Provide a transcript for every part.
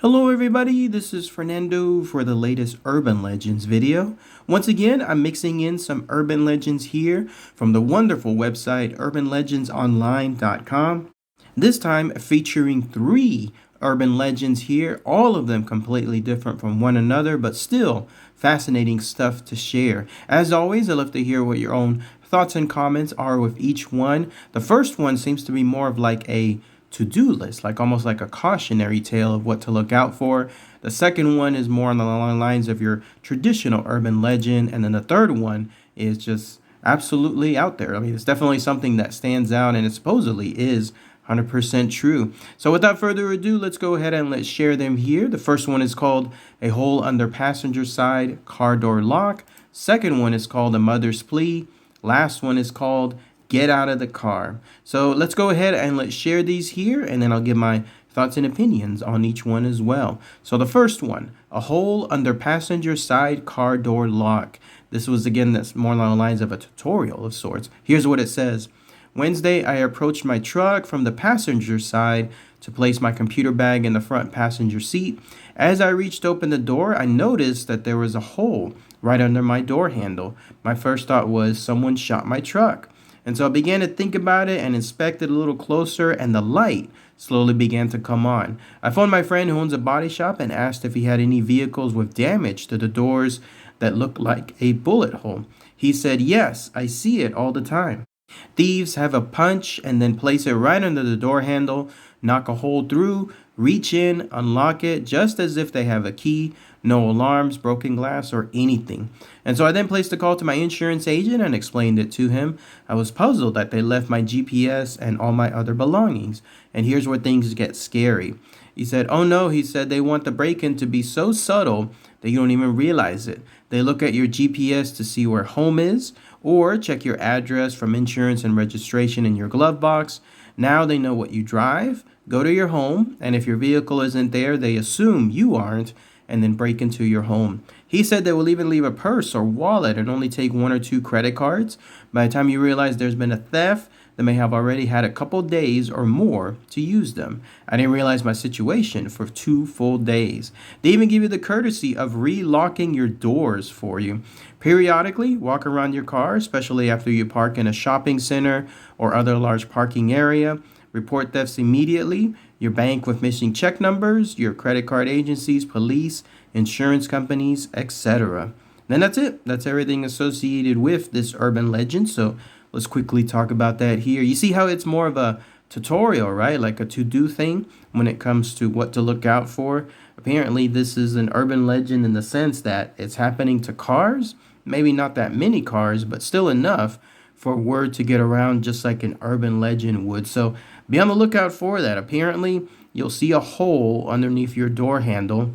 Hello everybody, this is Fernando for the latest Urban Legends video. Once again, I'm mixing in some urban legends here from the wonderful website urbanlegendsonline.com. This time featuring 3 urban legends here, all of them completely different from one another, but still fascinating stuff to share. As always, I'd love to hear what your own thoughts and comments are with each one. The first one seems to be more of like a to-do list, like almost like a cautionary tale of what to look out for. The second one is more on the lines of your traditional urban legend, and then the third one is just absolutely out there. I mean, it's definitely something that stands out, and it supposedly is 100% true. So without further ado, let's go ahead and let's share them here. The first one is called A Hole Under Passenger Side Car Door Lock. Second one is called A Mother's Plea. Last one is called Get Out of the Car. So let's go ahead and let's share these here, and then I'll give my thoughts and opinions on each one as well. So the first one, A Hole Under Passenger Side Car Door Lock. This was, again, that's more along the lines of a tutorial of sorts. Here's what it says. Wednesday, I approached my truck from the passenger side to place my computer bag in the front passenger seat. As I reached open the door, I noticed that there was a hole right under my door handle. My first thought was someone shot my truck. And so I began to think about it and inspect it a little closer, and the light slowly began to come on. I phoned my friend who owns a body shop and asked if he had any vehicles with damage to the doors that looked like a bullet hole. He said, yes, I see it all the time. Thieves have a punch and then place it right under the door handle, knock a hole through, reach in, unlock it, just as if they have a key. No alarms, broken glass, or anything. And so I then placed a call to my insurance agent and explained it to him. I was puzzled that they left my GPS and all my other belongings. And here's where things get scary. He said, oh no, he said they want the break-in to be so subtle that you don't even realize it. They look at your GPS to see where home is, or check your address from insurance and registration in your glove box. Now they know what you drive, go to your home, and if your vehicle isn't there, they assume you aren't, and then break into your home. He said they will even leave a purse or wallet and only take 1 or 2 credit cards. By the time you realize there's been a theft, they may have already had a couple days or more to use them. I didn't realize my situation for 2 full days. They even give you the courtesy of relocking your doors for you. Periodically, walk around your car, especially after you park in a shopping center or other large parking area. Report thefts immediately. Your bank with missing check numbers, your credit card agencies, police, insurance companies, etc. Then that's it. That's everything associated with this urban legend. So let's quickly talk about that here. You see how it's more of a tutorial, right? Like a to-do thing when it comes to what to look out for. Apparently, this is an urban legend in the sense that it's happening to cars. Maybe not that many cars, but still enough for word to get around just like an urban legend would. So be on the lookout for that. Apparently, you'll see a hole underneath your door handle.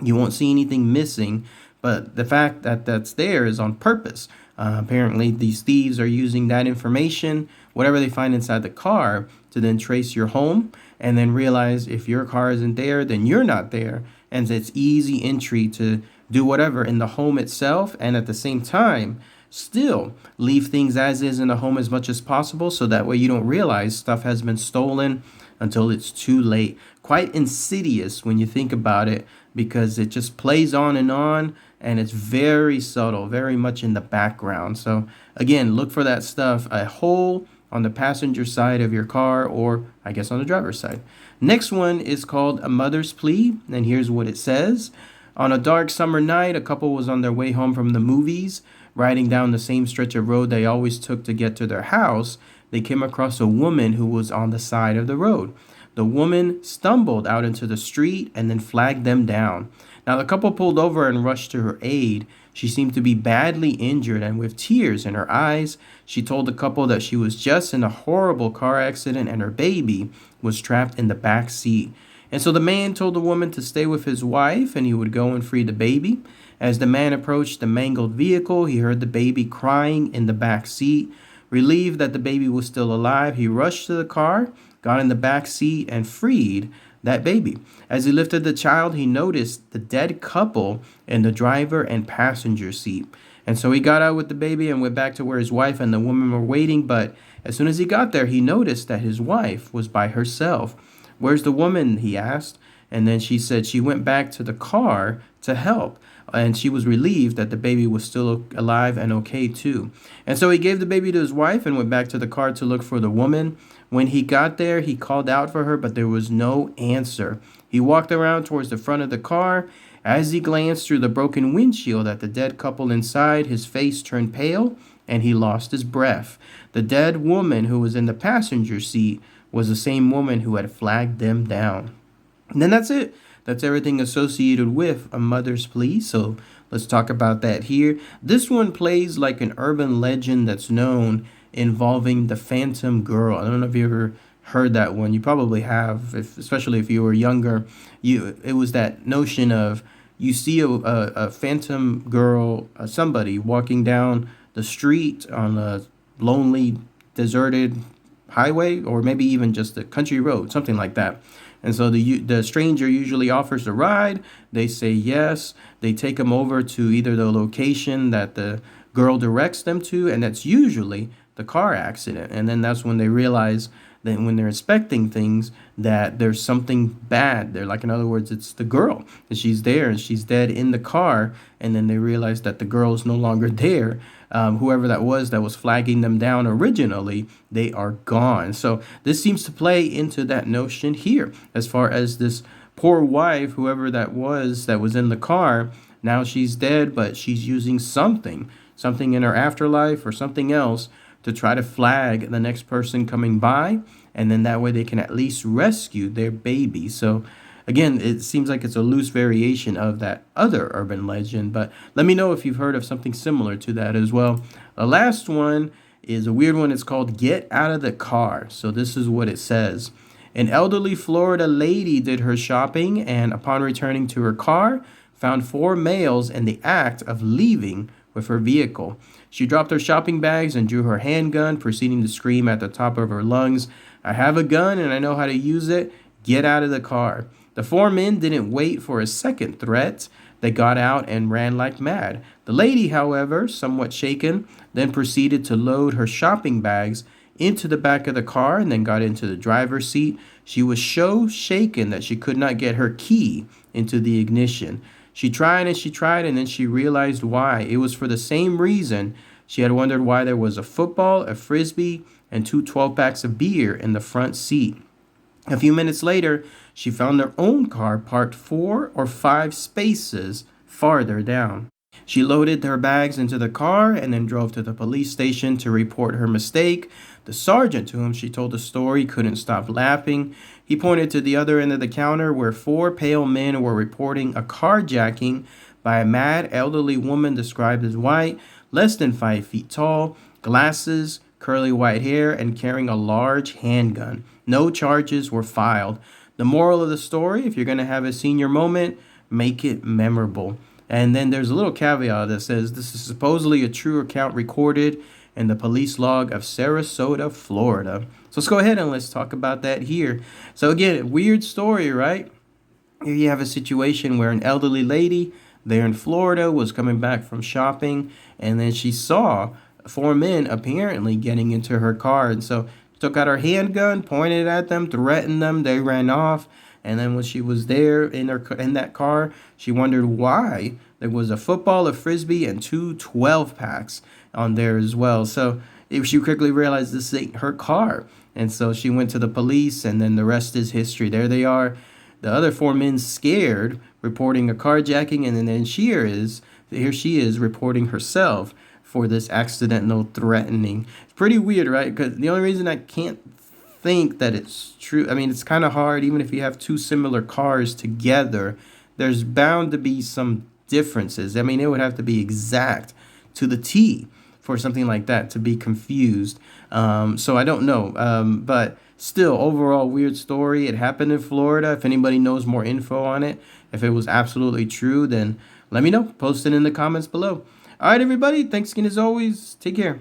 You won't see anything missing, but the fact that that's there is on purpose. Apparently, these thieves are using that information, whatever they find inside the car, to then trace your home and then realize if your car isn't there, then you're not there. And it's easy entry to do whatever in the home itself, and at the same time, still leave things as is in the home as much as possible, so that way you don't realize stuff has been stolen until it's too late. Quite insidious when you think about it, because it just plays on, and it's very subtle, very much in the background. So again, look for that stuff, a hole on the passenger side of your car, or I guess on the driver's side. Next one is called A Mother's Plea, and here's what it says. On a dark summer night, a couple was on their way home from the movies. Riding down the same stretch of road they always took to get to their house, they came across a woman who was on the side of the road. The woman stumbled out into the street and then flagged them down. Now, the couple pulled over and rushed to her aid. She seemed to be badly injured, and with tears in her eyes, she told the couple that she was just in a horrible car accident and her baby was trapped in the back seat. And so the man told the woman to stay with his wife and he would go and free the baby. As the man approached the mangled vehicle, he heard the baby crying in the back seat. Relieved that the baby was still alive, he rushed to the car, got in the back seat, and freed that baby. As he lifted the child, he noticed the dead couple in the driver and passenger seat. And so he got out with the baby and went back to where his wife and the woman were waiting. But as soon as he got there, he noticed that his wife was by herself. Where's the woman? He asked. And then she said she went back to the car to help. And she was relieved that the baby was still alive and okay too. And so he gave the baby to his wife and went back to the car to look for the woman. When he got there, he called out for her, but there was no answer. He walked around towards the front of the car. As he glanced through the broken windshield at the dead couple inside, his face turned pale and he lost his breath. The dead woman who was in the passenger seat was the same woman who had flagged them down. And then that's it. That's everything associated with A Mother's Plea. So let's talk about that here. This one plays like an urban legend that's known involving the Phantom Girl. I don't know if you ever heard that one. You probably have, especially if you were younger. It was that notion of you see a phantom girl, somebody walking down the street on a lonely, deserted highway, or maybe even just a country road, something like that. And so the stranger usually offers a ride. They say yes. They take them over to either the location that the girl directs them to, and that's usually the car accident. And then that's when they realize that when they're inspecting things, that there's something bad there. Like, in other words, it's the girl, and she's there and she's dead in the car. And then they realize that the girl is no longer there. Whoever that was flagging them down originally, they are gone. So this seems to play into that notion here, as far as this poor wife, whoever that was in the car. Now she's dead, but she's using something in her afterlife or something else to try to flag the next person coming by, and then that way they can at least rescue their baby. So again, it seems like it's a loose variation of that other urban legend, but let me know if you've heard of something similar to that as well. The last one is a weird one. It's called Get Out of the Car. So this is what it says. An elderly Florida lady did her shopping and upon returning to her car, found 4 males in the act of leaving with her vehicle. She dropped her shopping bags and drew her handgun, proceeding to scream at the top of her lungs, "I have a gun and I know how to use it. Get out of the car." The 4 men didn't wait for a second threat. They got out and ran like mad. The lady, however, somewhat shaken, then proceeded to load her shopping bags into the back of the car and then got into the driver's seat. She was so shaken that she could not get her key into the ignition. She tried and then she realized why. It was for the same reason she had wondered why there was a football, a frisbee, and 2 12-packs of beer in the front seat. A few minutes later, she found her own car parked 4 or 5 spaces farther down. She loaded her bags into the car and then drove to the police station to report her mistake. The sergeant to whom she told the story couldn't stop laughing. He pointed to the other end of the counter where 4 pale men were reporting a carjacking by a mad elderly woman described as white, less than 5 feet tall, glasses, curly white hair, and carrying a large handgun. No charges were filed. The moral of the story, if you're going to have a senior moment, make it memorable. And then there's a little caveat that says this is supposedly a true account recorded in the police log of Sarasota, Florida. So let's go ahead and let's talk about that here. So again, weird story, right? Here you have a situation where an elderly lady there in Florida was coming back from shopping, and then she saw 4 men apparently getting into her car. And so she took out her handgun, pointed at them, threatened them. They ran off. And then when she was there in that car, she wondered why there was a football, a frisbee, and 2 12-packs on there as well. So if she quickly realized this ain't her car. And so she went to the police, and then the rest is history. There they are. The other 4 men scared, reporting a carjacking, and then here she is reporting herself for this accidental threatening. It's pretty weird, right? Because the only reason I can't think that it's true, I mean, it's kind of hard, even if you have 2 similar cars together, there's bound to be some differences. I mean, it would have to be exact to the T for something like that to be confused. So I don't know. But still, overall, weird story. It happened in Florida. If anybody knows more info on it, if it was absolutely true, then let me know. Post it in the comments below. All right, everybody. Thanks again as always. Take care.